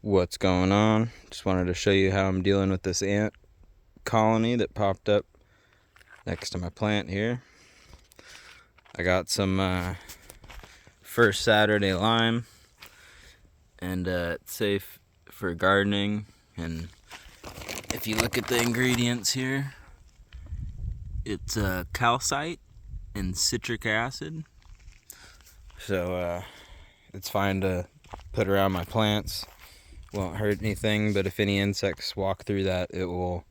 What's going on? Just wanted to show you how I'm dealing with this ant colony that popped up next to my plant here. I got some first Saturday lime, and it's safe for gardening. And if you look at the ingredients here, it's calcite and citric acid. So it's fine to put around my plants. Won't hurt anything, but if any insects walk through that, it will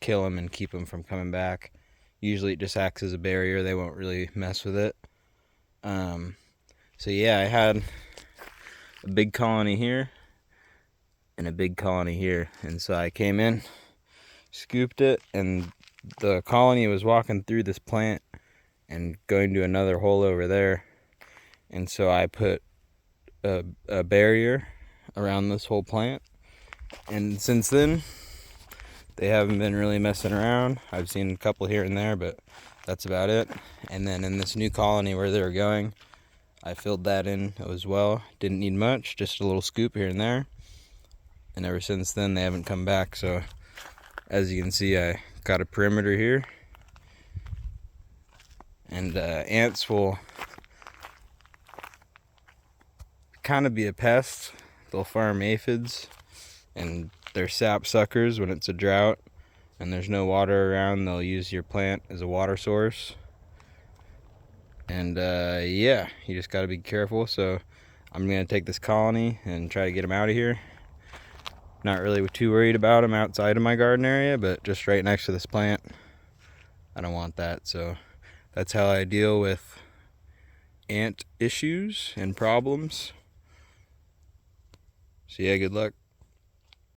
kill them and keep them from coming back. Usually it just acts as a barrier. They won't really mess with it. So yeah, I had a big colony here and a big colony here, and so I came in, scooped it, and the colony was walking through this plant and going to another hole over there, and so I put a barrier around this whole plant, and since then they haven't been really messing around. I've seen a couple here and there, but that's about it. And then in this new colony where they were going, I filled that in as well. Didn't need much, just a little scoop here and there, and ever since then they haven't come back. So as you can see, I got a perimeter here, and ants will kind of be a pest. They'll farm aphids, and they're sap suckers when it's a drought and there's no water around. They'll use your plant as a water source. And yeah, you just got to be careful. So I'm going to take this colony and try to get them out of here. Not really too worried about them outside of my garden area, but just right next to this plant, I don't want that. So that's how I deal with ant issues and problems. So yeah, good luck.